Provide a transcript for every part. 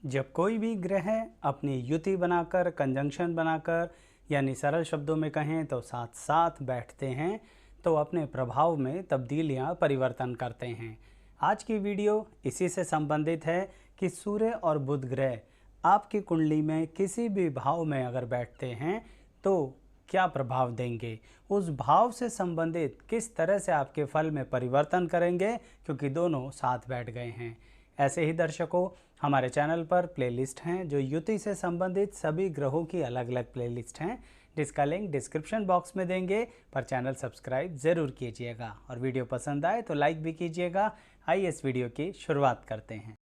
जब कोई भी ग्रह अपनी युति बनाकर कंजंक्शन बनाकर यानी सरल शब्दों में कहें तो साथ साथ बैठते हैं तो अपने प्रभाव में तब्दीलियां परिवर्तन करते हैं। आज की वीडियो इसी से संबंधित है कि सूर्य और बुध ग्रह आपकी कुंडली में किसी भी भाव में अगर बैठते हैं तो क्या प्रभाव देंगे, उस भाव से संबंधित किस तरह से आपके फल में परिवर्तन करेंगे, क्योंकि दोनों साथ बैठ गए हैं। ऐसे ही दर्शकों, हमारे चैनल पर प्लेलिस्ट हैं जो युति से संबंधित सभी ग्रहों की अलग अलग प्लेलिस्ट हैं, जिसका लिंक डिस्क्रिप्शन बॉक्स में देंगे। पर चैनल सब्सक्राइब ज़रूर कीजिएगा और वीडियो पसंद आए तो लाइक भी कीजिएगा। आइए इस वीडियो की शुरुआत करते हैं।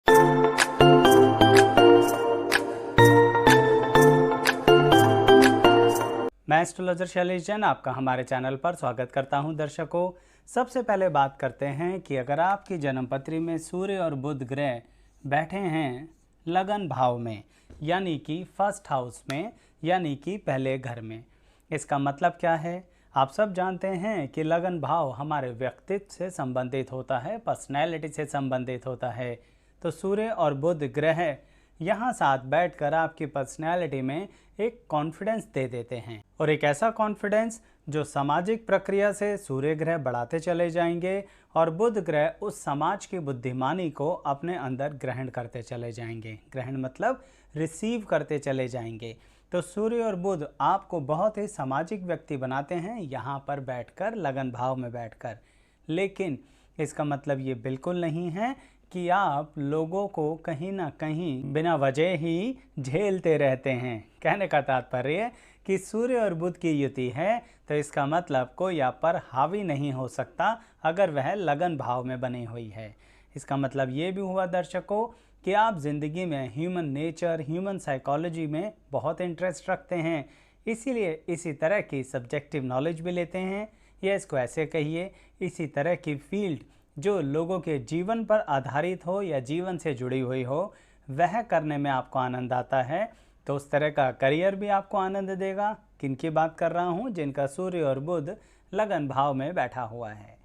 मैं एस्ट्रोलॉजर शैलेश जैन आपका हमारे चैनल पर स्वागत करता हूं। दर्शकों, सबसे पहले बात करते हैं कि अगर आपकी जन्मपत्री में सूर्य और बुध ग्रह बैठे हैं लगन भाव में, यानी कि फर्स्ट हाउस में, यानी कि पहले घर में, इसका मतलब क्या है? आप सब जानते हैं कि लगन भाव हमारे व्यक्तित्व से संबंधित होता है, पर्सनैलिटी से संबंधित होता है। तो सूर्य और बुध ग्रह यहाँ साथ बैठकर आपकी पर्सनैलिटी में एक कॉन्फिडेंस दे देते हैं, और एक ऐसा कॉन्फिडेंस जो सामाजिक प्रक्रिया से सूर्य ग्रह बढ़ाते चले जाएंगे और बुध ग्रह उस समाज की बुद्धिमानी को अपने अंदर ग्रहण करते चले जाएंगे। ग्रहण मतलब रिसीव करते चले जाएंगे। तो सूर्य और बुध आपको बहुत ही सामाजिक व्यक्ति बनाते हैं यहाँ पर बैठकर, लगन भाव में बैठकर। लेकिन इसका मतलब ये बिल्कुल नहीं है कि आप लोगों को कहीं ना कहीं बिना वजह ही झेलते रहते हैं। कहने का तात्पर्य कि सूर्य और बुध की युति है तो इसका मतलब कोई आप पर हावी नहीं हो सकता अगर वह लगन भाव में बनी हुई है। इसका मतलब ये भी हुआ दर्शकों कि आप ज़िंदगी में ह्यूमन नेचर, ह्यूमन साइकोलॉजी में बहुत इंटरेस्ट रखते हैं, इसीलिए इसी तरह की सब्जेक्टिव नॉलेज भी लेते हैं, या इसको ऐसे कहिए इसी तरह की फील्ड जो लोगों के जीवन पर आधारित हो या जीवन से जुड़ी हुई हो, वह करने में आपको आनंद आता है। तो उस तरह का करियर भी आपको आनंद देगा। किनकी बात कर रहा हूँ? जिनका सूर्य और बुध लगन भाव में बैठा हुआ है।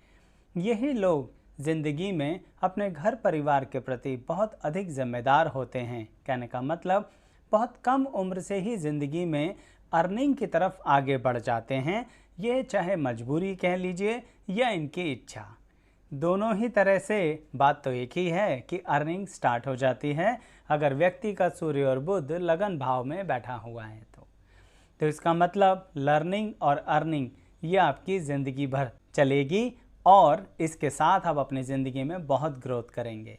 यही लोग ज़िंदगी में अपने घर परिवार के प्रति बहुत अधिक जिम्मेदार होते हैं। कहने का मतलब बहुत कम उम्र से ही ज़िंदगी में अर्निंग की तरफ आगे बढ़ जाते हैं। ये चाहे मजबूरी कह लीजिए या इनकी इच्छा, दोनों ही तरह से बात तो एक ही है कि अर्निंग स्टार्ट हो जाती है अगर व्यक्ति का सूर्य और बुध लगन भाव में बैठा हुआ है तो इसका मतलब लर्निंग और अर्निंग ये आपकी ज़िंदगी भर चलेगी और इसके साथ आप अपनी ज़िंदगी में बहुत ग्रोथ करेंगे।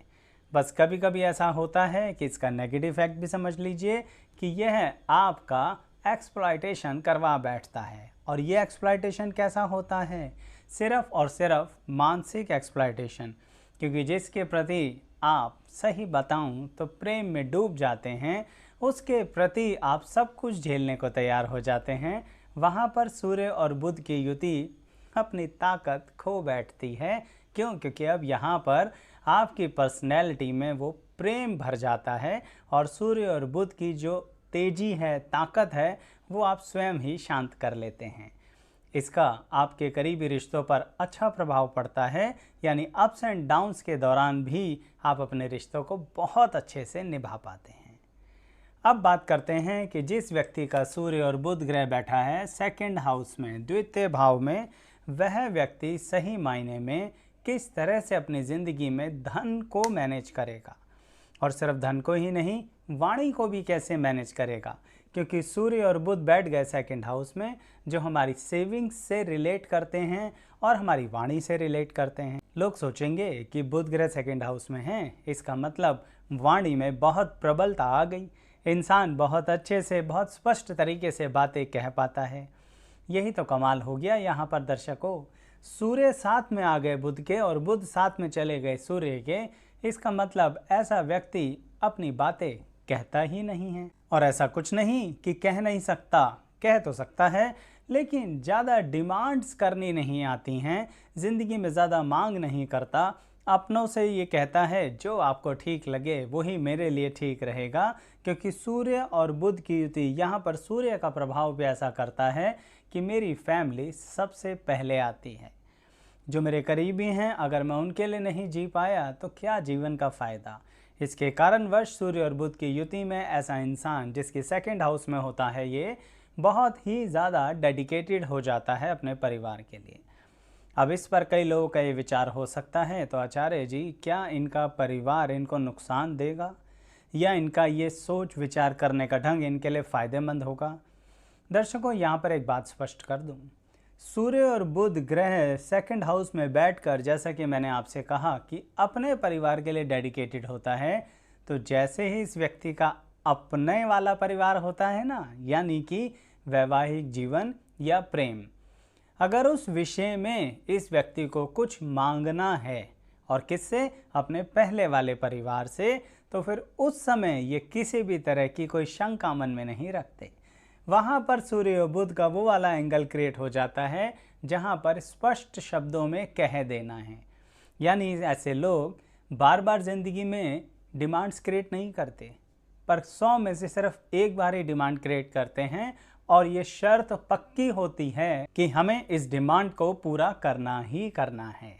बस कभी कभी ऐसा होता है कि इसका नेगेटिव इफेक्ट भी समझ लीजिए कि यह आपका एक्सप्लॉयटेशन करवा बैठता है। और ये एक्सप्लॉयटेशन कैसा होता है? सिर्फ और सिर्फ मानसिक एक्सप्लॉयटेशन, क्योंकि जिसके प्रति आप सही बताऊं तो प्रेम में डूब जाते हैं, उसके प्रति आप सब कुछ झेलने को तैयार हो जाते हैं। वहाँ पर सूर्य और बुध की युति अपनी ताकत खो बैठती है। क्यों? क्योंकि अब यहाँ पर आपकी पर्सनैलिटी में वो प्रेम भर जाता है और सूर्य और बुध की जो तेजी है, ताकत है, वो आप स्वयं ही शांत कर लेते हैं। इसका आपके करीबी रिश्तों पर अच्छा प्रभाव पड़ता है, यानी अप्स एंड डाउन्स के दौरान भी आप अपने रिश्तों को बहुत अच्छे से निभा पाते हैं। अब बात करते हैं कि जिस व्यक्ति का सूर्य और बुध ग्रह बैठा है सेकंड हाउस में, द्वितीय भाव में, वह व्यक्ति सही मायने में किस तरह से अपनी ज़िंदगी में धन को मैनेज करेगा, और सिर्फ धन को ही नहीं, वाणी को भी कैसे मैनेज करेगा। क्योंकि सूर्य और बुध बैठ गए सेकंड हाउस में, जो हमारी सेविंग्स से रिलेट करते हैं और हमारी वाणी से रिलेट करते हैं। लोग सोचेंगे कि बुध ग्रह सेकंड हाउस में है, इसका मतलब वाणी में बहुत प्रबलता आ गई, इंसान बहुत अच्छे से, बहुत स्पष्ट तरीके से बातें कह पाता है। यही तो कमाल हो गया यहाँ पर दर्शकों। सूर्य साथ में आ गए बुध के और बुध साथ में चले गए सूर्य के, इसका मतलब ऐसा व्यक्ति अपनी बातें कहता ही नहीं है। और ऐसा कुछ नहीं कि कह नहीं सकता, कह तो सकता है, लेकिन ज़्यादा डिमांड्स करनी नहीं आती हैं, ज़िंदगी में ज़्यादा मांग नहीं करता, अपनों से ये कहता है जो आपको ठीक लगे वही मेरे लिए ठीक रहेगा। क्योंकि सूर्य और बुध की युति, यहाँ पर सूर्य का प्रभाव भी ऐसा करता है कि मेरी फैमिली सबसे पहले आती है। जो मेरे करीबी हैं, अगर मैं उनके लिए नहीं जी पाया तो क्या जीवन का फ़ायदा। इसके कारणवश सूर्य और बुध की युति में ऐसा इंसान जिसकी सेकंड हाउस में होता है, ये बहुत ही ज़्यादा डेडिकेटेड हो जाता है अपने परिवार के लिए। अब इस पर कई लोगों का ये विचार हो सकता है, तो आचार्य जी क्या इनका परिवार इनको नुकसान देगा या इनका ये सोच विचार करने का ढंग इनके लिए फ़ायदेमंद होगा? दर्शकों, यहाँ पर एक बात स्पष्ट कर दूँ, सूर्य और बुध ग्रह सेकंड हाउस में बैठकर, जैसा कि मैंने आपसे कहा कि अपने परिवार के लिए डेडिकेटेड होता है, तो जैसे ही इस व्यक्ति का अपने वाला परिवार होता है ना, यानी कि वैवाहिक जीवन या प्रेम, अगर उस विषय में इस व्यक्ति को कुछ मांगना है और किससे, अपने पहले वाले परिवार से, तो फिर उस समय ये किसी भी तरह की कोई शंका मन में नहीं रखते। वहाँ पर सूर्य और बुध का वो वाला एंगल क्रिएट हो जाता है जहाँ पर स्पष्ट शब्दों में कह देना है। यानी ऐसे लोग बार बार ज़िंदगी में डिमांड्स क्रिएट नहीं करते, पर 100 में से सिर्फ एक बार ही डिमांड क्रिएट करते हैं और ये शर्त पक्की होती है कि हमें इस डिमांड को पूरा करना ही करना है।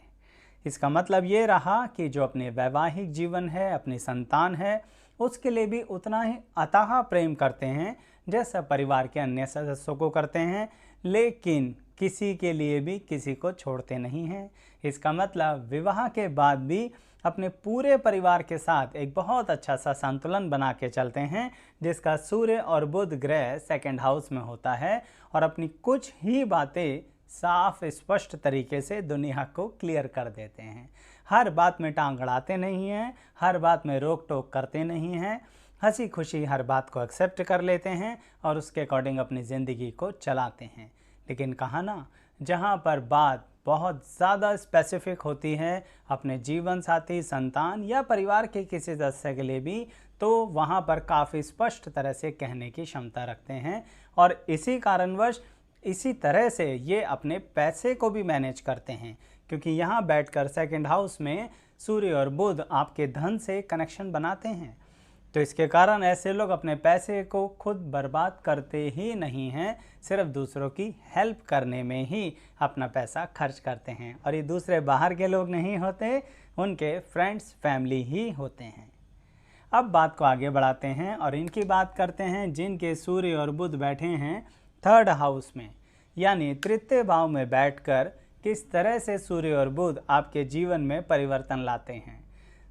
इसका मतलब ये रहा कि जो अपने वैवाहिक जीवन है, अपनी संतान है, उसके लिए भी उतना ही अथाह प्रेम करते हैं जैसा परिवार के अन्य सदस्यों को करते हैं, लेकिन किसी के लिए भी किसी को छोड़ते नहीं हैं। इसका मतलब विवाह के बाद भी अपने पूरे परिवार के साथ एक बहुत अच्छा सा संतुलन बना के चलते हैं, जिसका सूर्य और बुध ग्रह सेकंड हाउस में होता है, और अपनी कुछ ही बातें साफ स्पष्ट तरीके से दुनिया को क्लियर कर देते हैं। हर बात में टांग अड़ाते नहीं हैं, हर बात में रोक टोक करते नहीं हैं, हंसी खुशी हर बात को एक्सेप्ट कर लेते हैं और उसके अकॉर्डिंग अपनी ज़िंदगी को चलाते हैं। लेकिन कहा ना, जहाँ पर बात बहुत ज़्यादा स्पेसिफिक होती है अपने जीवन साथी, संतान या परिवार के किसी सदस्य के लिए भी, तो वहाँ पर काफ़ी स्पष्ट तरह से कहने की क्षमता रखते हैं। और इसी कारणवश इसी तरह से ये अपने पैसे को भी मैनेज करते हैं, क्योंकि यहाँ बैठकर सेकंड हाउस में सूर्य और बुध आपके धन से कनेक्शन बनाते हैं। तो इसके कारण ऐसे लोग अपने पैसे को खुद बर्बाद करते ही नहीं हैं, सिर्फ दूसरों की हेल्प करने में ही अपना पैसा खर्च करते हैं। और ये दूसरे बाहर के लोग नहीं होते, उनके फ्रेंड्स, फैमिली ही होते हैं। अब बात को आगे बढ़ाते हैं और इनकी बात करते हैं जिनके सूर्य और बुध बैठे हैं थर्ड हाउस में, यानी तृतीय भाव में बैठकर किस तरह से सूर्य और बुध आपके जीवन में परिवर्तन लाते हैं।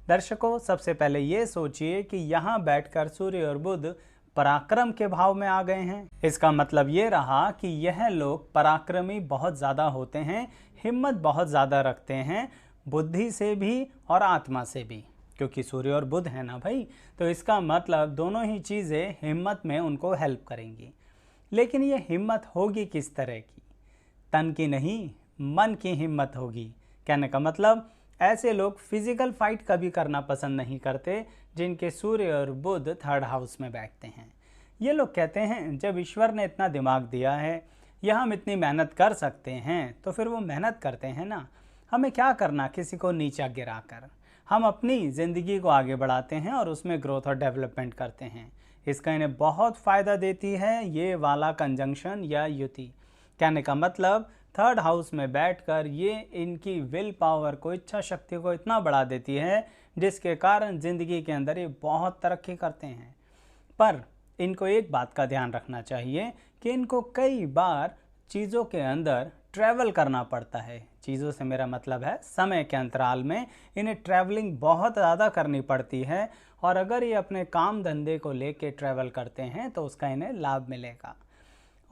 दर्शकों, सबसे पहले ये सोचिए कि यहाँ बैठकर सूर्य और बुध पराक्रम के भाव में आ गए हैं। इसका मतलब ये रहा कि यह लोग पराक्रमी बहुत ज़्यादा होते हैं, हिम्मत बहुत ज़्यादा रखते हैं, बुद्धि से भी और आत्मा से भी, क्योंकि सूर्य और बुध है ना भाई, तो इसका मतलब दोनों ही चीज़ें हिम्मत में उनको हेल्प करेंगी। लेकिन ये हिम्मत होगी किस तरह की? तन की नहीं, मन की हिम्मत होगी। कहने का मतलब ऐसे लोग फिजिकल फाइट कभी करना पसंद नहीं करते जिनके सूर्य और बुध थर्ड हाउस में बैठते हैं। ये लोग कहते हैं जब ईश्वर ने इतना दिमाग दिया है या हम इतनी मेहनत कर सकते हैं, तो फिर वो मेहनत करते हैं ना। हमें क्या करना किसी को नीचा गिराकर, हम अपनी ज़िंदगी को आगे बढ़ाते हैं और उसमें ग्रोथ और डेवलपमेंट करते हैं। इसका इन्हें बहुत फ़ायदा देती है ये वाला कंजंक्शन या युति। कहने का मतलब थर्ड हाउस में बैठकर ये इनकी विल पावर को, इच्छा शक्ति को इतना बढ़ा देती है, जिसके कारण ज़िंदगी के अंदर ये बहुत तरक्की करते हैं। पर इनको एक बात का ध्यान रखना चाहिए कि इनको कई बार चीज़ों के अंदर ट्रैवल करना पड़ता है। चीज़ों से मेरा मतलब है समय के अंतराल में इन्हें ट्रैवलिंग बहुत ज़्यादा करनी पड़ती है, और अगर ये अपने काम धंधे को लेके ट्रैवल करते हैं तो उसका इन्हें लाभ मिलेगा।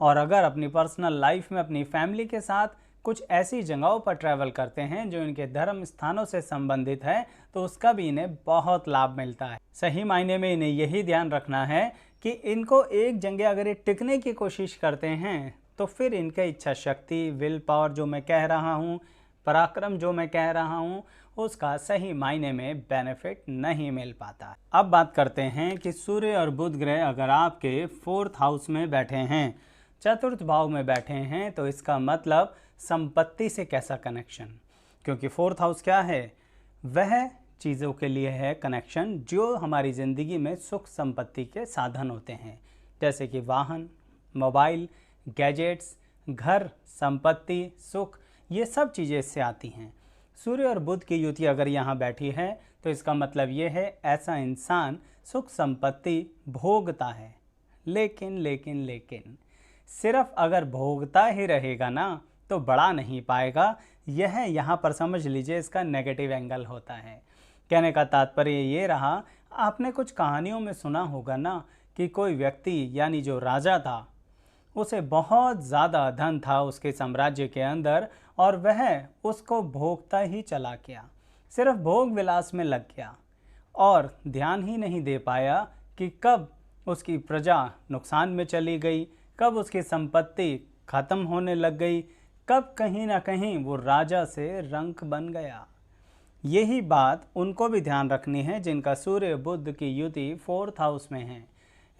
और अगर अपनी पर्सनल लाइफ में अपनी फैमिली के साथ कुछ ऐसी जगहों पर ट्रैवल करते हैं जो इनके धर्म स्थानों से संबंधित है, तो उसका भी इन्हें बहुत लाभ मिलता है। सही मायने में इन्हें यही ध्यान रखना है कि इनको एक जगह अगर ये टिकने की कोशिश करते हैं, तो फिर इनके इच्छा शक्ति, विल पावर जो मैं कह रहा हूँ, पराक्रम जो मैं कह रहा हूँ, उसका सही मायने में बेनिफिट नहीं मिल पाता। अब बात करते हैं कि सूर्य और बुध ग्रह अगर आपके फोर्थ हाउस में बैठे हैं, चतुर्थ भाव में बैठे हैं, तो इसका मतलब संपत्ति से कैसा कनेक्शन। क्योंकि फोर्थ हाउस क्या है? वह चीज़ों के लिए है कनेक्शन जो हमारी ज़िंदगी में सुख संपत्ति के साधन होते हैं, जैसे कि वाहन, मोबाइल, गैजेट्स, घर, संपत्ति, सुख, ये सब चीज़ें इससे आती हैं। सूर्य और बुध की युति अगर यहाँ बैठी है तो इसका मतलब ये है ऐसा इंसान सुख संपत्ति भोगता है। लेकिन लेकिन लेकिन सिर्फ अगर भोगता ही रहेगा ना तो बढ़ा नहीं पाएगा। यह यहाँ पर समझ लीजिए इसका नेगेटिव एंगल होता है। कहने का तात्पर्य ये रहा, आपने कुछ कहानियों में सुना होगा ना कि कोई व्यक्ति यानी जो राजा था उसे बहुत ज़्यादा धन था उसके साम्राज्य के अंदर और वह उसको भोगता ही चला गया, सिर्फ भोग विलास में लग गया और ध्यान ही नहीं दे पाया कि कब उसकी प्रजा नुकसान में चली गई, कब उसकी संपत्ति खत्म होने लग गई, कब कहीं ना कहीं वो राजा से रंक बन गया। यही बात उनको भी ध्यान रखनी है जिनका सूर्य बुध की युति 4th हाउस में है।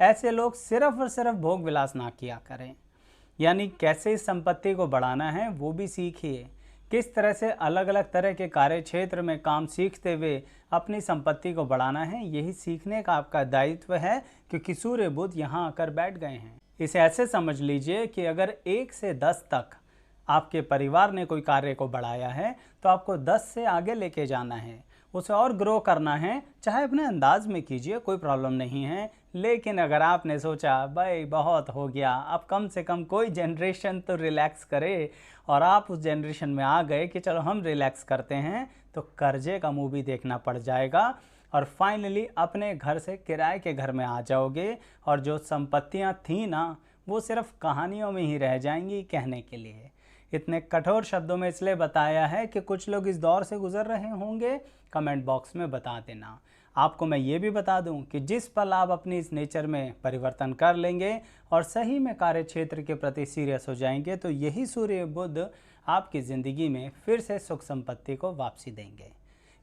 ऐसे लोग सिर्फ और सिर्फ भोग विलास ना किया करें, यानी कैसे इस संपत्ति को बढ़ाना है वो भी सीखिए। किस तरह से अलग अलग तरह के कार्य क्षेत्र में काम सीखते हुए अपनी संपत्ति को बढ़ाना है, यही सीखने का आपका दायित्व है, क्योंकि सूर्य बुध यहाँ आकर बैठ गए हैं। इसे ऐसे समझ लीजिए कि अगर 1 से 10 तक आपके परिवार ने कोई कार्य को बढ़ाया है तो आपको 10 से आगे लेके जाना है, उसे और ग्रो करना है। चाहे अपने अंदाज में कीजिए, कोई प्रॉब्लम नहीं है, लेकिन अगर आपने सोचा भाई बहुत हो गया, अब कम से कम कोई जनरेशन तो रिलैक्स करे, और आप उस जनरेशन में आ गए कि चलो हम रिलैक्स करते हैं, तो कर्जे का मूवी देखना पड़ जाएगा और फाइनली अपने घर से किराए के घर में आ जाओगे और जो संपत्तियां थी ना वो सिर्फ कहानियों में ही रह जाएंगी कहने के लिए। इतने कठोर शब्दों में इसलिए बताया है कि कुछ लोग इस दौर से गुजर रहे होंगे, कमेंट बॉक्स में बता देना। आपको मैं ये भी बता दूं कि जिस पल आप अपनी इस नेचर में परिवर्तन कर लेंगे और सही में कार्य क्षेत्र के प्रति सीरियस हो जाएंगे तो यही सूर्य बुध आपकी ज़िंदगी में फिर से सुख संपत्ति को वापसी देंगे।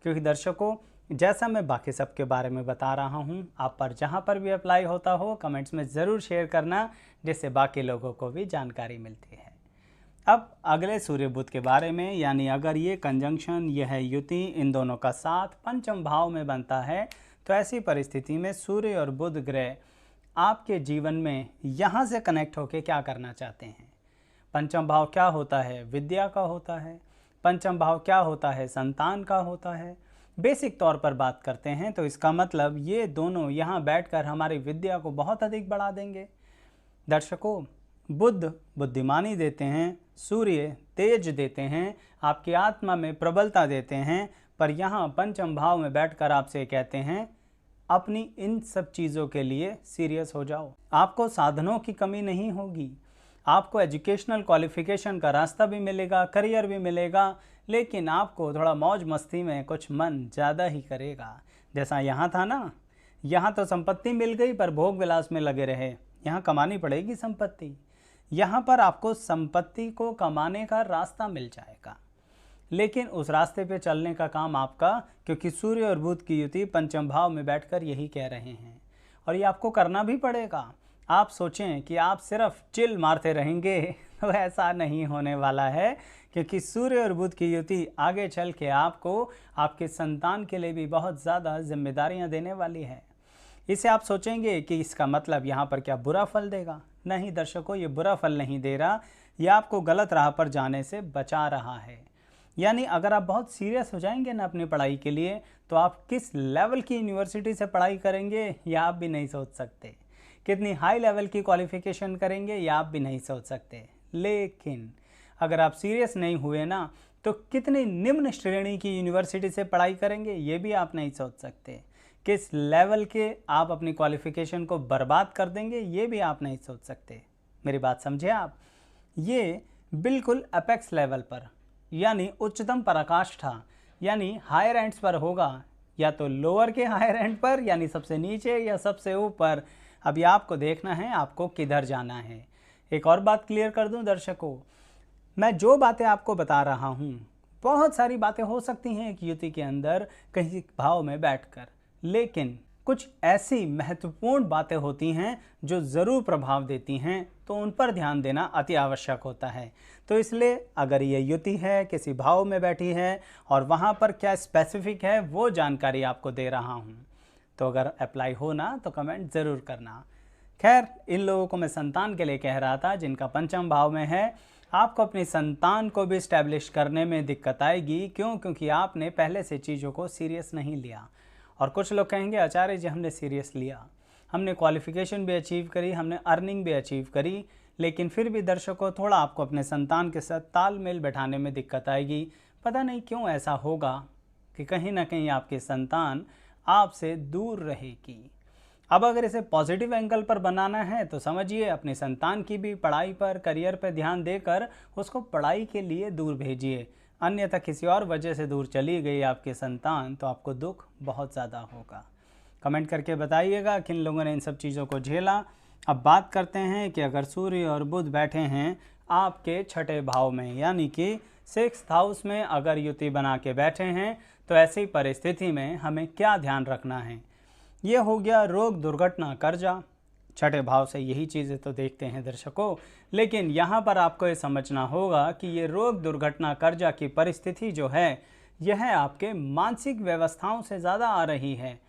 क्योंकि दर्शकों, जैसा मैं बाकी सब के बारे में बता रहा हूँ, आप पर जहाँ पर भी अप्लाई होता हो कमेंट्स में ज़रूर शेयर करना, जिससे बाकी लोगों को भी जानकारी मिलती है। अब अगले सूर्य बुध के बारे में, यानी अगर ये कंजंक्शन, यह युति इन दोनों का साथ पंचम भाव में बनता है तो ऐसी परिस्थिति में सूर्य और बुध ग्रह आपके जीवन में यहाँ से कनेक्ट होकर क्या करना चाहते हैं। पंचम भाव क्या होता है? विद्या का होता है। पंचम भाव क्या होता है? संतान का होता है। बेसिक तौर पर बात करते हैं तो इसका मतलब ये दोनों यहाँ बैठकर हमारी विद्या को बहुत अधिक बढ़ा देंगे। दर्शकों, बुध बुद्धिमानी देते हैं, सूर्य तेज देते हैं, आपकी आत्मा में प्रबलता देते हैं, पर यहाँ पंचम भाव में बैठकर आपसे कहते हैं अपनी इन सब चीज़ों के लिए सीरियस हो जाओ। आपको साधनों की कमी नहीं होगी, आपको एजुकेशनल क्वालिफिकेशन का रास्ता भी मिलेगा, करियर भी मिलेगा, लेकिन आपको थोड़ा मौज मस्ती में कुछ मन ज़्यादा ही करेगा। जैसा यहाँ था ना, यहाँ तो संपत्ति मिल गई पर भोग विलास में लगे रहे, यहाँ कमानी पड़ेगी संपत्ति। यहाँ पर आपको संपत्ति को कमाने का रास्ता मिल जाएगा, लेकिन उस रास्ते पे चलने का काम आपका, क्योंकि सूर्य और बुध की युति पंचम भाव में बैठकर यही कह रहे हैं और ये आपको करना भी पड़ेगा। आप सोचें कि आप सिर्फ चिल मारते रहेंगे तो ऐसा नहीं होने वाला है, क्योंकि सूर्य और बुध की युति आगे चल के आपको आपके संतान के लिए भी बहुत ज़्यादा जिम्मेदारियां देने वाली है। इसे आप सोचेंगे कि इसका मतलब यहाँ पर क्या बुरा फल देगा? नहीं दर्शकों, ये बुरा फल नहीं दे रहा, ये आपको गलत राह पर जाने से बचा रहा है। यानी अगर आप बहुत सीरियस हो जाएंगे ना अपनी पढ़ाई के लिए, तो आप किस लेवल की यूनिवर्सिटी से पढ़ाई करेंगे यह आप भी नहीं सोच सकते, कितनी हाई लेवल की क्वालिफिकेशन करेंगे यह आप भी नहीं सोच सकते। लेकिन अगर आप सीरियस नहीं हुए ना तो कितनी निम्न श्रेणी की यूनिवर्सिटी से पढ़ाई करेंगे ये भी आप नहीं सोच सकते। किस लेवल के आप अपनी क्वालिफिकेशन को बर्बाद कर देंगे ये भी आप नहीं सोच सकते। मेरी बात समझे आप? ये बिल्कुल अपेक्स लेवल पर यानी उच्चतम पराकाष्ठा यानी हायर एंड्स पर होगा, या तो लोअर के हायर एंड पर यानी सबसे नीचे या सबसे ऊपर। अभी आपको देखना है आपको किधर जाना है। एक और बात क्लियर कर दूं दर्शकों, मैं जो बातें आपको बता रहा हूं, बहुत सारी बातें हो सकती हैं एक युति के अंदर कहीं भाव में बैठकर, लेकिन कुछ ऐसी महत्वपूर्ण बातें होती हैं जो ज़रूर प्रभाव देती हैं, तो उन पर ध्यान देना अति आवश्यक होता है। तो इसलिए अगर ये युति है, किसी भाव में बैठी है और वहाँ पर क्या स्पेसिफिक है वो जानकारी आपको दे रहा हूँ, तो अगर अप्लाई हो ना तो कमेंट ज़रूर करना। खैर, इन लोगों को मैं संतान के लिए कह रहा था जिनका पंचम भाव में है। आपको अपनी संतान को भी स्टैब्लिश करने में दिक्कत आएगी। क्यों? क्योंकि आपने पहले से चीज़ों को सीरियस नहीं लिया। और कुछ लोग कहेंगे आचार्य जी हमने सीरियस लिया, हमने क्वालिफिकेशन भी अचीव करी, हमने अर्निंग भी अचीव करी, लेकिन फिर भी दर्शकों थोड़ा आपको अपने संतान के साथ तालमेल बैठाने में दिक्कत आएगी। पता नहीं क्यों ऐसा होगा कि कहीं ना कहीं आपकी संतान आपसे दूर रहेगी। अब अगर इसे पॉजिटिव एंगल पर बनाना है तो समझिए अपनी संतान की भी पढ़ाई पर, करियर पर ध्यान देकर उसको पढ़ाई के लिए दूर भेजिए। अन्यथा किसी और वजह से दूर चली गई आपकी संतान तो आपको दुख बहुत ज़्यादा होगा। कमेंट करके बताइएगा किन लोगों ने इन सब चीज़ों को झेला। अब बात करते हैं कि अगर सूर्य और बुध बैठे हैं आपके छठे भाव में, यानी कि 6th हाउस में अगर युति बना के बैठे हैं, तो ऐसी परिस्थिति में हमें क्या ध्यान रखना है। ये हो गया रोग, दुर्घटना, कर्जा। छठे भाव से यही चीज़ें तो देखते हैं दर्शकों, लेकिन यहाँ पर आपको ये समझना होगा कि ये रोग, दुर्घटना, कर्जा की परिस्थिति जो है यह आपके मानसिक व्यवस्थाओं से ज़्यादा आ रही है।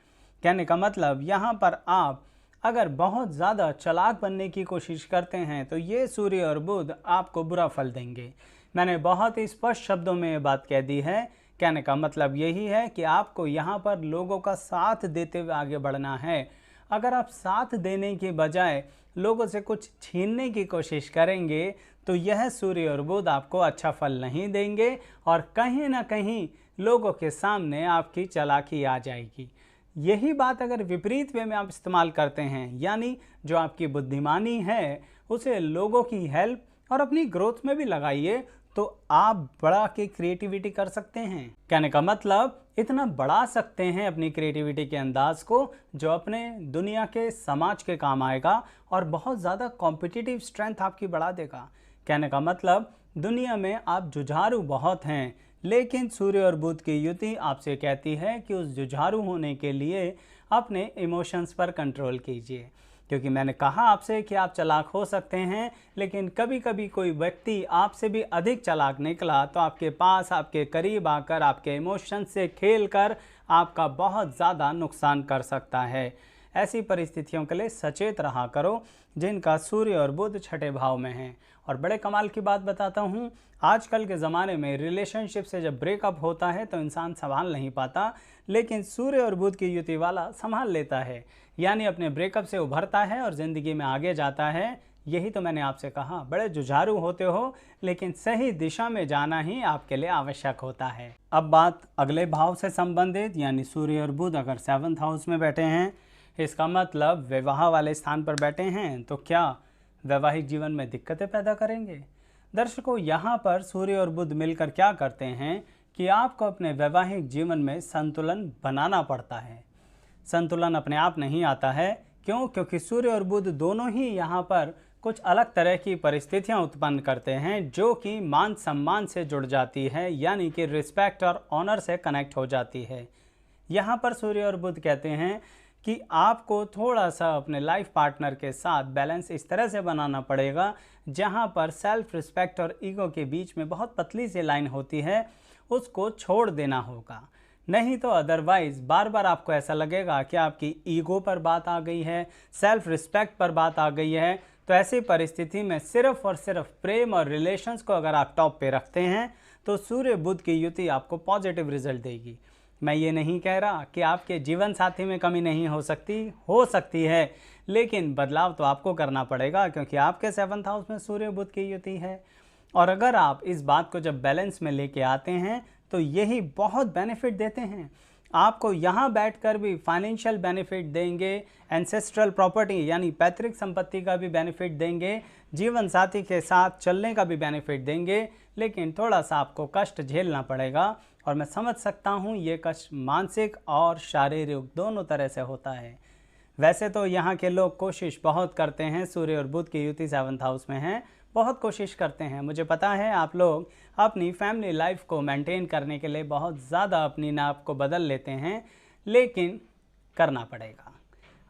कहने का मतलब यहाँ पर आप अगर बहुत ज़्यादा चालाक बनने की कोशिश करते हैं तो ये सूर्य और बुध आपको बुरा फल देंगे। मैंने बहुत ही स्पष्ट शब्दों में ये बात कह दी है। कहने का मतलब यही है कि आपको यहाँ पर लोगों का साथ देते हुए आगे बढ़ना है। अगर आप साथ देने की बजाय लोगों से कुछ छीनने की कोशिश करेंगे तो यह सूर्य और बुध आपको अच्छा फल नहीं देंगे और कहीं ना कहीं लोगों के सामने आपकी चालाकी आ जाएगी। यही बात अगर विपरीत वे में आप इस्तेमाल करते हैं, यानी जो आपकी बुद्धिमानी है उसे लोगों की हेल्प और अपनी ग्रोथ में भी लगाइए, तो आप बढ़ा के क्रिएटिविटी कर सकते हैं। कहने का मतलब इतना बढ़ा सकते हैं अपनी क्रिएटिविटी के अंदाज को जो अपने दुनिया के, समाज के काम आएगा और बहुत ज़्यादा कॉम्पिटिटिव स्ट्रेंथ आपकी बढ़ा देगा। कहने का मतलब दुनिया में आप जुझारू बहुत हैं, लेकिन सूर्य और बुध की युति आपसे कहती है कि उस जुझारू होने के लिए अपने इमोशंस पर कंट्रोल कीजिए। क्योंकि मैंने कहा आपसे कि आप चालाक हो सकते हैं, लेकिन कभी कभी कोई व्यक्ति आपसे भी अधिक चालाक निकला तो आपके पास, आपके करीब आकर आपके इमोशन से खेलकर आपका बहुत ज़्यादा नुकसान कर सकता है। ऐसी परिस्थितियों के लिए सचेत रहा करो जिनका सूर्य और बुध छठे भाव में हैं। और बड़े कमाल की बात बताता हूँ, आजकल के ज़माने में रिलेशनशिप से जब ब्रेकअप होता है तो इंसान संभाल नहीं पाता, लेकिन सूर्य और बुध की युति वाला संभाल लेता है, यानी अपने ब्रेकअप से उभरता है और ज़िंदगी में आगे जाता है। यही तो मैंने आपसे कहा, बड़े जुझारू होते हो लेकिन सही दिशा में जाना ही आपके लिए आवश्यक होता है। अब बात अगले भाव से संबंधित, यानी सूर्य और बुध अगर 7th हाउस में बैठे हैं, इसका मतलब विवाह वाले स्थान पर बैठे हैं, तो क्या वैवाहिक जीवन में दिक्कतें पैदा करेंगे। दर्शकों, यहाँ पर सूर्य और बुध मिलकर क्या करते हैं कि आपको अपने वैवाहिक जीवन में संतुलन बनाना पड़ता है। संतुलन अपने आप नहीं आता है। क्यों? क्योंकि सूर्य और बुध दोनों ही यहाँ पर कुछ अलग तरह की परिस्थितियाँ उत्पन्न करते हैं जो कि मान सम्मान से जुड़ जाती है, यानी कि रिस्पेक्ट और ऑनर से कनेक्ट हो जाती है। यहाँ पर सूर्य और बुध कहते हैं कि आपको थोड़ा सा अपने लाइफ पार्टनर के साथ बैलेंस इस तरह से बनाना पड़ेगा जहाँ पर सेल्फ रिस्पेक्ट और ईगो के बीच में बहुत पतली सी लाइन होती है, उसको छोड़ देना होगा। नहीं तो अदरवाइज़ बार बार आपको ऐसा लगेगा कि आपकी ईगो पर बात आ गई है, सेल्फ रिस्पेक्ट पर बात आ गई है। तो ऐसी परिस्थिति में सिर्फ और सिर्फ प्रेम और रिलेशंस को अगर आप टॉप पे रखते हैं तो सूर्य बुध की युति आपको पॉजिटिव रिजल्ट देगी। मैं ये नहीं कह रहा कि आपके जीवन साथी में कमी नहीं हो सकती है, लेकिन बदलाव तो आपको करना पड़ेगा क्योंकि आपके 7th हाउस में सूर्य बुध की युति है। और अगर आप इस बात को जब बैलेंस में लेके आते हैं तो यही बहुत बेनिफिट देते हैं। आपको यहाँ बैठकर भी फाइनेंशियल बेनिफिट देंगे, एंसेस्ट्रल प्रॉपर्टी यानी पैतृक संपत्ति का भी बेनिफिट देंगे, जीवन साथी के साथ चलने का भी बेनिफिट देंगे, लेकिन थोड़ा सा आपको कष्ट झेलना पड़ेगा। और मैं समझ सकता हूँ ये कष्ट मानसिक और शारीरिक दोनों तरह से होता है। वैसे तो यहाँ के लोग कोशिश बहुत करते हैं, सूर्य और बुध की युति 7th हाउस में हैं, बहुत कोशिश करते हैं। मुझे पता है आप लोग अपनी फैमिली लाइफ को मेंटेन करने के लिए बहुत ज़्यादा अपनी नाप को बदल लेते हैं, लेकिन करना पड़ेगा।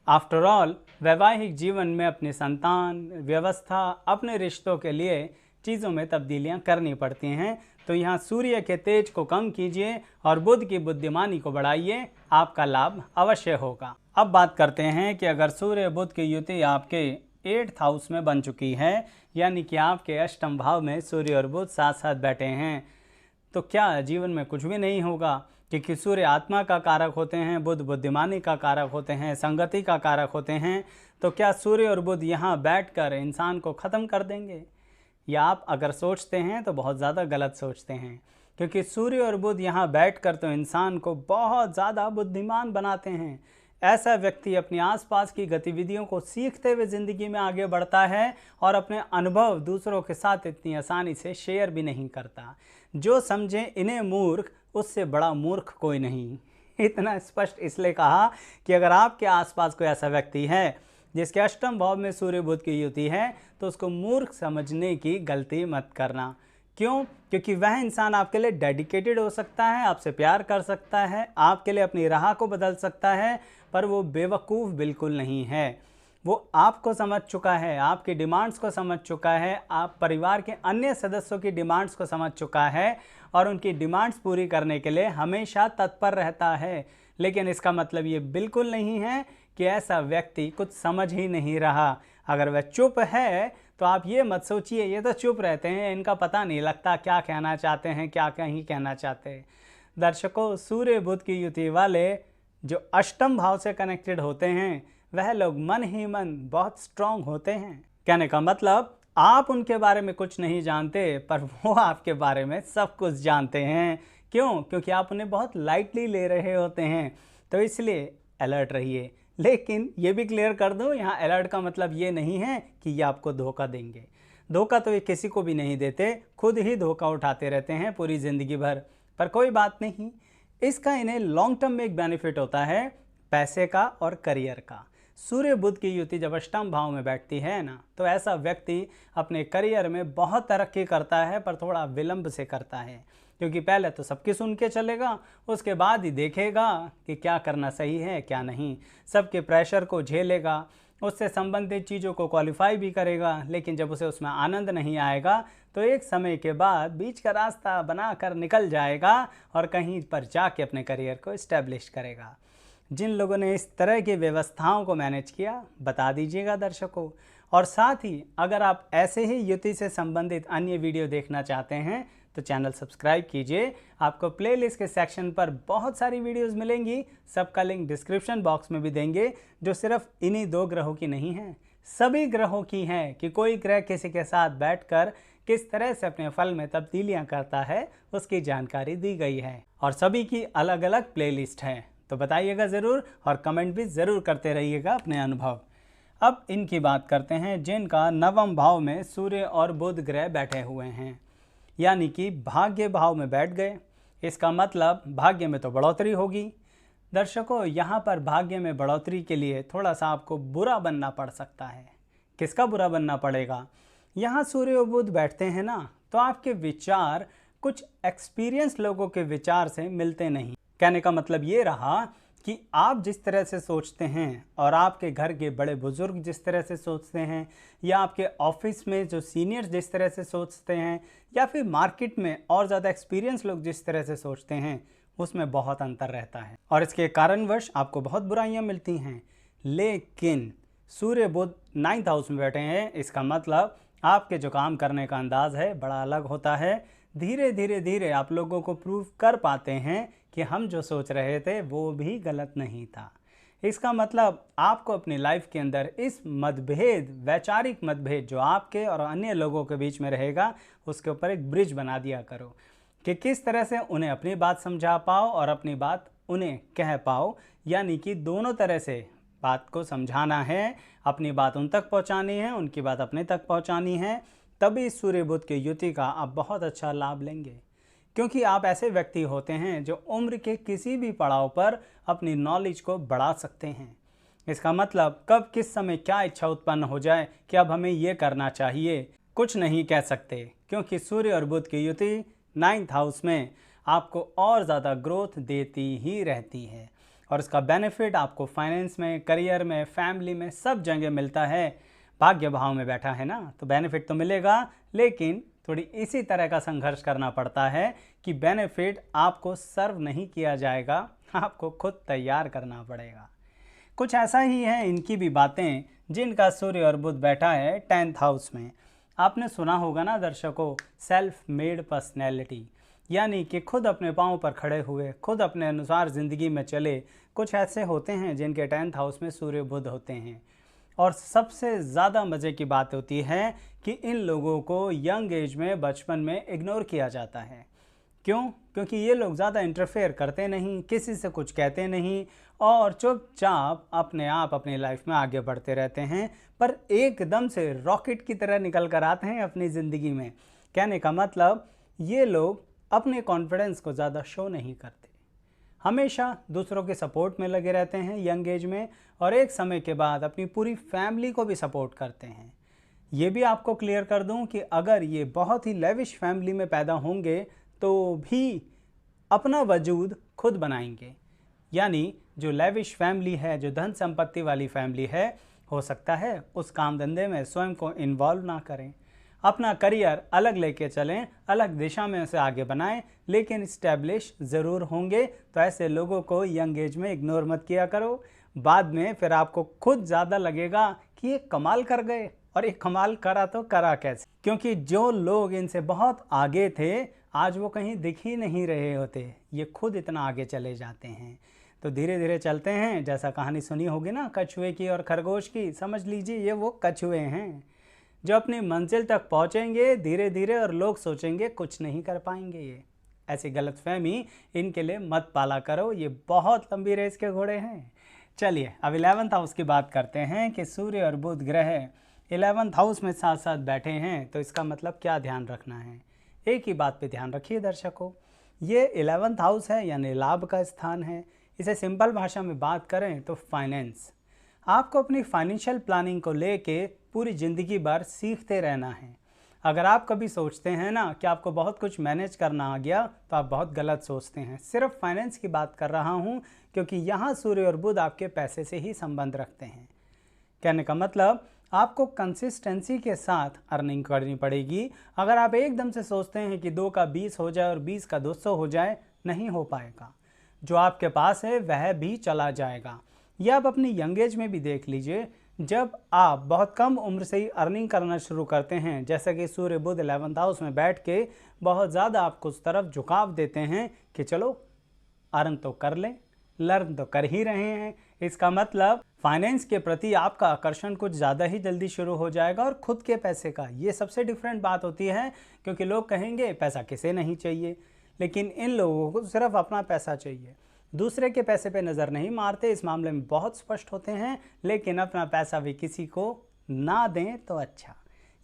आफ्टर ऑल वैवाहिक जीवन में अपनी संतान, व्यवस्था, अपने रिश्तों के लिए चीज़ों में तब्दीलियां करनी पड़ती हैं। तो यहाँ सूर्य के तेज को कम कीजिए और बुध की बुद्धिमानी को बढ़ाइए, आपका लाभ अवश्य होगा। अब बात करते हैं कि अगर सूर्य बुध की युति आपके 8th हाउस में बन चुकी है, यानी कि आपके अष्टम भाव में सूर्य और बुध साथ साथ बैठे हैं। तो क्या जीवन में कुछ भी नहीं होगा? क्योंकि सूर्य आत्मा का कारक होते हैं, बुध बुद्धिमानी का कारक होते हैं, संगति का कारक होते हैं। तो क्या सूर्य और बुध यहाँ बैठकर इंसान को ख़त्म कर देंगे? या आप अगर सोचते हैं तो बहुत ज़्यादा गलत सोचते हैं, क्योंकि सूर्य और बुध यहाँ बैठकर तो इंसान को बहुत ज़्यादा बुद्धिमान बनाते हैं। ऐसा व्यक्ति अपने आसपास की गतिविधियों को सीखते हुए ज़िंदगी में आगे बढ़ता है और अपने अनुभव दूसरों के साथ इतनी आसानी से शेयर भी नहीं करता। जो समझे इन्हें मूर्ख, उससे बड़ा मूर्ख कोई नहीं। इतना स्पष्ट इसलिए कहा कि अगर आपके आसपास कोई ऐसा व्यक्ति है जिसके अष्टम भाव में सूर्य बुध की युति है, तो उसको मूर्ख समझने की गलती मत करना। क्यों? क्योंकि वह इंसान आपके लिए डेडिकेटेड हो सकता है, आपसे प्यार कर सकता है, आपके लिए अपनी राह को बदल सकता है, पर वो बेवकूफ़ बिल्कुल नहीं है। वो आपको समझ चुका है, आपकी डिमांड्स को समझ चुका है, आप परिवार के अन्य सदस्यों की डिमांड्स को समझ चुका है और उनकी डिमांड्स पूरी करने के लिए हमेशा तत्पर रहता है। लेकिन इसका मतलब ये बिल्कुल नहीं है कि ऐसा व्यक्ति कुछ समझ ही नहीं रहा। अगर वह चुप है तो आप ये मत सोचिए ये तो चुप रहते हैं, इनका पता नहीं लगता क्या कहना चाहते हैं, क्या नहीं कहना चाहते। दर्शकों, सूर्य बुध की युति वाले जो अष्टम भाव से कनेक्टेड होते हैं, वह लोग मन ही मन बहुत स्ट्रांग होते हैं। कहने का मतलब आप उनके बारे में कुछ नहीं जानते, पर वो आपके बारे में सब कुछ जानते हैं। क्यों? क्योंकि आप उन्हें बहुत लाइटली ले रहे होते हैं। तो इसलिए अलर्ट रहिए। लेकिन ये भी क्लियर कर दूं, यहाँ अलर्ट का मतलब ये नहीं है कि ये आपको धोखा देंगे। धोखा तो ये किसी को भी नहीं देते, खुद ही धोखा उठाते रहते हैं पूरी ज़िंदगी भर। पर कोई बात नहीं, इसका इन्हें लॉन्ग टर्म में एक बेनिफिट होता है, पैसे का और करियर का। सूर्य बुध की युति जब अष्टम भाव में बैठती है ना, तो ऐसा व्यक्ति अपने करियर में बहुत तरक्की करता है, पर थोड़ा विलंब से करता है। क्योंकि पहले तो सबकी सुन के चलेगा, उसके बाद ही देखेगा कि क्या करना सही है क्या नहीं। सबके प्रेशर को झेलेगा, उससे संबंधित चीज़ों को क्वालिफाई भी करेगा, लेकिन जब उसे उसमें आनंद नहीं आएगा तो एक समय के बाद बीच का रास्ता बनाकर निकल जाएगा और कहीं पर जाके अपने करियर को इस्टेब्लिश करेगा। जिन लोगों ने इस तरह की व्यवस्थाओं को मैनेज किया, बता दीजिएगा दर्शकों। और साथ ही अगर आप ऐसे ही युति से संबंधित अन्य वीडियो देखना चाहते हैं तो चैनल सब्सक्राइब कीजिए। आपको प्लेलिस्ट के सेक्शन पर बहुत सारी वीडियोस मिलेंगी, सबका लिंक डिस्क्रिप्शन बॉक्स में भी देंगे, जो सिर्फ इन्हीं 2 ग्रहों की नहीं है, सभी ग्रहों की हैं कि कोई ग्रह किसी के साथ बैठकर किस तरह से अपने फल में तब्दीलियां करता है, उसकी जानकारी दी गई है और सभी की अलग अलग प्लेलिस्ट है। तो बताइएगा ज़रूर और कमेंट भी ज़रूर करते रहिएगा अपने अनुभव। अब इनकी बात करते हैं जिनका नवम भाव में सूर्य और बुध ग्रह बैठे हुए हैं, यानी कि भाग्य भाव में बैठ गए। इसका मतलब भाग्य में तो बढ़ोतरी होगी। दर्शकों, यहाँ पर भाग्य में बढ़ोतरी के लिए थोड़ा सा आपको बुरा बनना पड़ सकता है। किसका बुरा बनना पड़ेगा? यहाँ सूर्य और बुध बैठते हैं ना, तो आपके विचार कुछ एक्सपीरियंस लोगों के विचार से मिलते नहीं। कहने का मतलब ये रहा कि आप जिस तरह से सोचते हैं और आपके घर के बड़े बुजुर्ग जिस तरह से सोचते हैं, या आपके ऑफिस में जो सीनियर्स जिस तरह से सोचते हैं, या फिर मार्केट में और ज़्यादा एक्सपीरियंस लोग जिस तरह से सोचते हैं, उसमें बहुत अंतर रहता है और इसके कारणवश आपको बहुत बुराइयां मिलती हैं। लेकिन सूर्य बुध 9th हाउस में बैठे हैं, इसका मतलब आपके जो काम करने का अंदाज है बड़ा अलग होता है। धीरे धीरे धीरे आप लोगों को प्रूव कर पाते हैं कि हम जो सोच रहे थे वो भी गलत नहीं था। इसका मतलब आपको अपनी लाइफ के अंदर इस मतभेद, वैचारिक मतभेद जो आपके और अन्य लोगों के बीच में रहेगा, उसके ऊपर एक ब्रिज बना दिया करो कि किस तरह से उन्हें अपनी बात समझा पाओ और अपनी बात उन्हें कह पाओ। यानी कि दोनों तरह से बात को समझाना है, अपनी बात उन तक पहुंचानी है, उनकी बात अपने तक पहुंचानी है। तभी सूर्य बुध की युति का आप बहुत अच्छा लाभ लेंगे, क्योंकि आप ऐसे व्यक्ति होते हैं जो उम्र के किसी भी पड़ाव पर अपनी नॉलेज को बढ़ा सकते हैं। इसका मतलब कब किस समय क्या इच्छा उत्पन्न हो जाए कि अब हमें ये करना चाहिए, कुछ नहीं कह सकते, क्योंकि सूर्य और बुध की युति 9th हाउस में आपको और ज़्यादा ग्रोथ देती ही रहती है और इसका बेनिफिट आपको फाइनेंस में, करियर में, फैमिली में, सब जगह मिलता है। भाग्य भाव में बैठा है ना, तो बेनिफिट तो मिलेगा, लेकिन थोड़ी इसी तरह का संघर्ष करना पड़ता है कि बेनिफिट आपको सर्व नहीं किया जाएगा, आपको खुद तैयार करना पड़ेगा। कुछ ऐसा ही है इनकी भी बातें, जिनका सूर्य और बुध बैठा है 10th हाउस में। आपने सुना होगा ना दर्शकों, सेल्फ मेड पर्सनैलिटी, यानी कि खुद अपने पाँव पर खड़े हुए, खुद अपने अनुसार ज़िंदगी में चले। कुछ ऐसे होते हैं जिनके 10th हाउस में सूर्य बुध होते हैं। और सबसे ज़्यादा मज़े की बात होती है कि इन लोगों को यंग एज में, बचपन में इग्नोर किया जाता है। क्यों? क्योंकि ये लोग ज़्यादा इंटरफेयर करते नहीं, किसी से कुछ कहते नहीं और चुपचाप अपने आप अपनी लाइफ में आगे बढ़ते रहते हैं, पर एकदम से रॉकेट की तरह निकल कर आते हैं अपनी ज़िंदगी में। कहने का मतलब, ये लोग अपने कॉन्फिडेंस को ज़्यादा शो नहीं करते, हमेशा दूसरों के सपोर्ट में लगे रहते हैं यंग एज में, और एक समय के बाद अपनी पूरी फैमिली को भी सपोर्ट करते हैं। ये भी आपको क्लियर कर दूं कि अगर ये बहुत ही लेविश फैमिली में पैदा होंगे तो भी अपना वजूद खुद बनाएंगे। यानी जो लेविश फैमिली है, जो धन संपत्ति वाली फैमिली है, हो सकता है उस काम धंधे में स्वयं को इन्वॉल्व ना करें, अपना करियर अलग लेके चलें, अलग दिशा में उसे आगे बनाएं, लेकिन इस्टेब्लिश ज़रूर होंगे। तो ऐसे लोगों को यंग एज में इग्नोर मत किया करो, बाद में फिर आपको खुद ज़्यादा लगेगा कि ये कमाल कर गए, और ये कमाल करा तो करा कैसे, क्योंकि जो लोग इनसे बहुत आगे थे आज वो कहीं दिख ही नहीं रहे होते, ये खुद इतना आगे चले जाते हैं। तो धीरे धीरे चलते हैं, जैसा कहानी सुनी होगी ना कछुए की और खरगोश की, समझ लीजिए ये वो कछुए हैं जो अपनी मंजिल तक पहुंचेंगे धीरे धीरे, और लोग सोचेंगे कुछ नहीं कर पाएंगे ये। ऐसी गलतफहमी इनके लिए मत पाला करो, ये बहुत लंबी रेस के घोड़े हैं। चलिए अब 11th हाउस की बात करते हैं कि सूर्य और बुध ग्रह 11th हाउस में साथ साथ बैठे हैं, तो इसका मतलब क्या ध्यान रखना है। एक ही बात पे ध्यान रखिए दर्शकों, ये 11th हाउस है यानी लाभ का स्थान है। इसे सिंपल भाषा में बात करें तो फाइनेंस। आपको अपनी फाइनेंशियल प्लानिंग को लेके पूरी ज़िंदगी भर सीखते रहना है। अगर आप कभी सोचते हैं ना कि आपको बहुत कुछ मैनेज करना आ गया, तो आप बहुत गलत सोचते हैं। सिर्फ फाइनेंस की बात कर रहा हूँ, क्योंकि यहाँ सूर्य और बुध आपके पैसे से ही संबंध रखते हैं। कहने का मतलब, आपको कंसिस्टेंसी के साथ अर्निंग करनी पड़ेगी। अगर आप एकदम से सोचते हैं कि 2 का 20 हो जाए और 20 का 200 हो जाए, नहीं हो पाएगा। जो आपके पास है वह भी चला जाएगा। यह आप अपनी यंग एज में भी देख लीजिए, जब आप बहुत कम उम्र से ही अर्निंग करना शुरू करते हैं, जैसे कि सूर्य बुध 11th हाउस में बैठ के बहुत ज़्यादा आपको उस तरफ झुकाव देते हैं कि चलो अर्न तो कर लें, लर्न तो कर ही रहे हैं। इसका मतलब फाइनेंस के प्रति आपका आकर्षण कुछ ज़्यादा ही जल्दी शुरू हो जाएगा, और खुद के पैसे का। ये सबसे डिफरेंट बात होती है, क्योंकि लोग कहेंगे पैसा किसे नहीं चाहिए, लेकिन इन लोगों को सिर्फ अपना पैसा चाहिए। दूसरे के पैसे पे नज़र नहीं मारते, इस मामले में बहुत स्पष्ट होते हैं, लेकिन अपना पैसा भी किसी को ना दें तो अच्छा।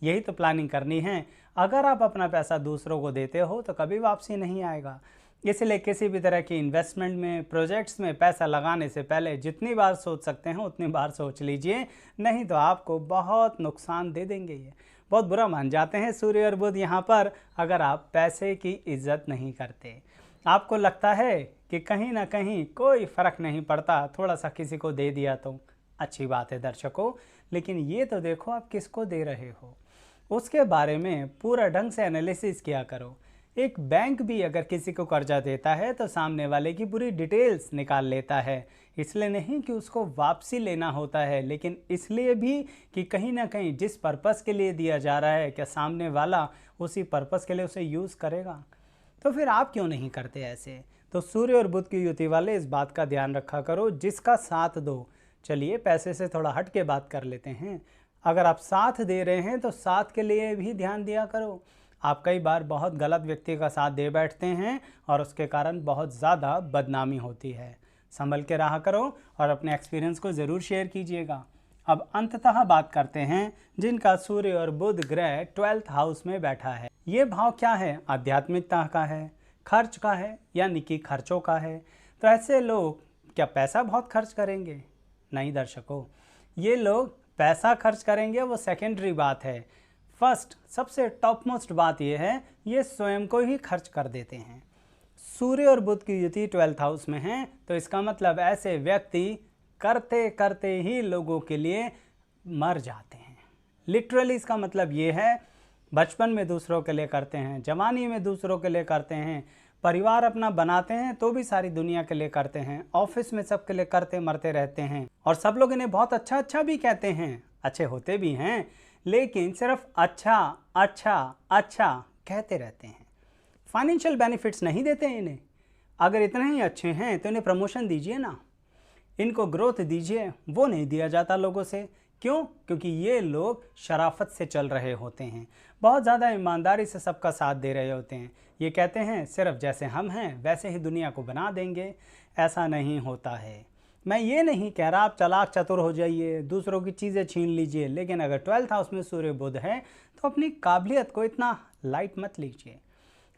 यही तो प्लानिंग करनी है। अगर आप अपना पैसा दूसरों को देते हो तो कभी वापसी नहीं आएगा। इसलिए किसी भी तरह की इन्वेस्टमेंट में, प्रोजेक्ट्स में पैसा लगाने से पहले जितनी बार सोच सकते हैं उतनी बार सोच लीजिए, नहीं तो आपको बहुत नुकसान दे देंगे। ये बहुत बुरा मान जाते हैं सूर्य और बुध यहाँ पर, अगर आप पैसे की इज्जत नहीं करते। आपको लगता है कि कहीं ना कहीं कोई फ़र्क नहीं पड़ता, थोड़ा सा किसी को दे दिया तो अच्छी बात है दर्शकों, लेकिन ये तो देखो आप किसको दे रहे हो, उसके बारे में पूरा ढंग से एनालिसिस किया करो। एक बैंक भी अगर किसी को कर्जा देता है तो सामने वाले की पूरी डिटेल्स निकाल लेता है, इसलिए नहीं कि उसको वापसी लेना होता है, लेकिन इसलिए भी कि कहीं ना कहीं जिस पर्पस के लिए दिया जा रहा है, क्या सामने वाला उसी पर्पस के लिए उसे यूज़ करेगा। तो फिर आप क्यों नहीं करते ऐसे। तो सूर्य और बुध की युति वाले इस बात का ध्यान रखा करो, जिसका साथ दो। चलिए पैसे से थोड़ा हट के बात कर लेते हैं। अगर आप साथ दे रहे हैं तो साथ के लिए भी ध्यान दिया करो। आप कई बार बहुत गलत व्यक्ति का साथ दे बैठते हैं और उसके कारण बहुत ज़्यादा बदनामी होती है। संभल के रहा करो और अपने एक्सपीरियंस को ज़रूर शेयर कीजिएगा। अब अंततः बात करते हैं जिनका सूर्य और बुध ग्रह 12th हाउस में बैठा है। ये भाव क्या है? आध्यात्मिकता का है, खर्च का है, यानी कि खर्चों का है। तो ऐसे लोग क्या पैसा बहुत खर्च करेंगे? नहीं दर्शकों, ये लोग पैसा खर्च करेंगे वो सेकेंडरी बात है। फर्स्ट, सबसे टॉप मोस्ट बात यह है, ये स्वयं को ही खर्च कर देते हैं। सूर्य और बुध की युति 12th हाउस में है, तो इसका मतलब ऐसे व्यक्ति करते करते ही लोगों के लिए मर जाते हैं। लिटरली इसका मतलब ये है, बचपन में दूसरों के लिए करते हैं, जवानी में दूसरों के लिए करते हैं, परिवार अपना बनाते हैं तो भी सारी दुनिया के लिए करते हैं, ऑफिस में सबके लिए करते मरते रहते हैं, और सब लोग इन्हें बहुत अच्छा अच्छा भी कहते हैं। अच्छे होते भी हैं, लेकिन सिर्फ अच्छा अच्छा अच्छा कहते रहते हैं, फाइनेंशियल बेनिफिट्स नहीं देते हैं इन्हें। अगर इतने ही अच्छे हैं तो इन्हें प्रमोशन दीजिए ना, इनको ग्रोथ दीजिए, वो नहीं दिया जाता लोगों से। क्यों? क्योंकि ये लोग शराफत से चल रहे होते हैं, बहुत ज़्यादा ईमानदारी से सबका साथ दे रहे होते हैं। ये कहते हैं सिर्फ जैसे हम हैं वैसे ही दुनिया को बना देंगे। ऐसा नहीं होता है। मैं ये नहीं कह रहा आप चालाक चतुर हो जाइए, दूसरों की चीज़ें छीन लीजिए, लेकिन अगर 12th हाउस में सूर्य बुध है तो अपनी काबिलियत को इतना लाइट मत लीजिए।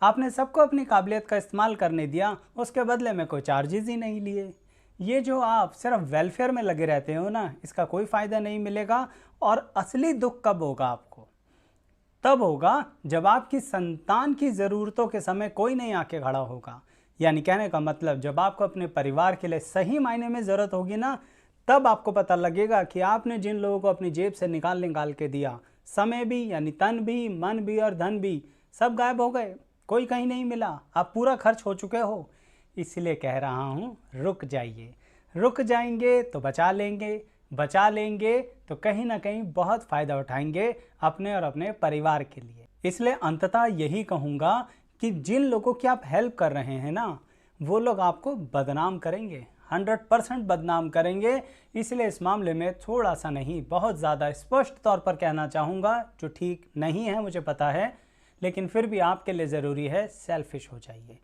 आपने सबको अपनी काबिलियत का इस्तेमाल करने दिया, उसके बदले में कोई चार्जेस ही नहीं लिए। ये जो आप सिर्फ वेलफेयर में लगे रहते हो ना, इसका कोई फ़ायदा नहीं मिलेगा। और असली दुख कब होगा आपको? तब होगा जब आपकी संतान की ज़रूरतों के समय कोई नहीं आके खड़ा होगा। यानी कहने का मतलब जब आपको अपने परिवार के लिए सही मायने में ज़रूरत होगी ना, तब आपको पता लगेगा कि आपने जिन लोगों को अपनी जेब से निकाल के दिया, समय भी यानी तन भी, मन भी और धन भी, सब गायब हो गए, कोई कहीं नहीं मिला, आप पूरा खर्च हो चुके हो। इसलिए कह रहा हूँ रुक जाइए। रुक जाएंगे तो बचा लेंगे, बचा लेंगे तो कहीं ना कहीं बहुत फ़ायदा उठाएंगे अपने और अपने परिवार के लिए। इसलिए अंततः यही कहूँगा कि जिन लोगों की आप हेल्प कर रहे हैं ना, वो लोग आपको बदनाम करेंगे, 100% बदनाम करेंगे। इसलिए इस मामले में थोड़ा सा नहीं, बहुत ज़्यादा स्पष्ट तौर पर कहना चाहूँगा, जो ठीक नहीं है मुझे पता है, लेकिन फिर भी आपके लिए ज़रूरी है, सेल्फिश हो जाइए।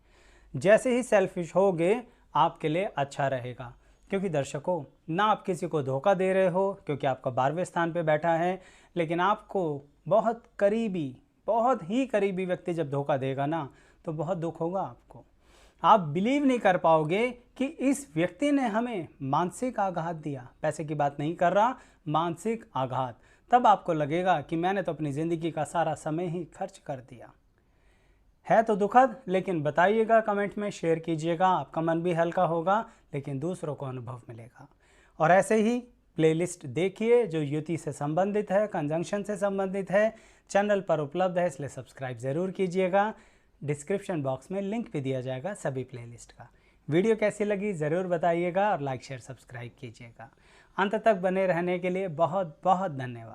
जैसे ही सेल्फिश होगे आपके लिए अच्छा रहेगा। क्योंकि दर्शकों, ना आप किसी को धोखा दे रहे हो क्योंकि आपका 12वें स्थान पे बैठा है, लेकिन आपको बहुत करीबी, बहुत ही करीबी व्यक्ति जब धोखा देगा ना, तो बहुत दुख होगा आपको। आप बिलीव नहीं कर पाओगे कि इस व्यक्ति ने हमें मानसिक आघात दिया। पैसे की बात नहीं कर रहा, मानसिक आघात। तब आपको लगेगा कि मैंने तो अपनी ज़िंदगी का सारा समय ही खर्च कर दिया। है तो दुखद, लेकिन बताइएगा, कमेंट में शेयर कीजिएगा, आपका मन भी हल्का होगा, लेकिन दूसरों को अनुभव मिलेगा। और ऐसे ही प्लेलिस्ट देखिए जो युति से संबंधित है, कंजंक्शन से संबंधित है, चैनल पर उपलब्ध है, इसलिए सब्सक्राइब ज़रूर कीजिएगा। डिस्क्रिप्शन बॉक्स में लिंक भी दिया जाएगा सभी प्लेलिस्ट का। वीडियो कैसी लगी ज़रूर बताइएगा और लाइक शेयर सब्सक्राइब कीजिएगा। अंत तक बने रहने के लिए बहुत बहुत धन्यवाद।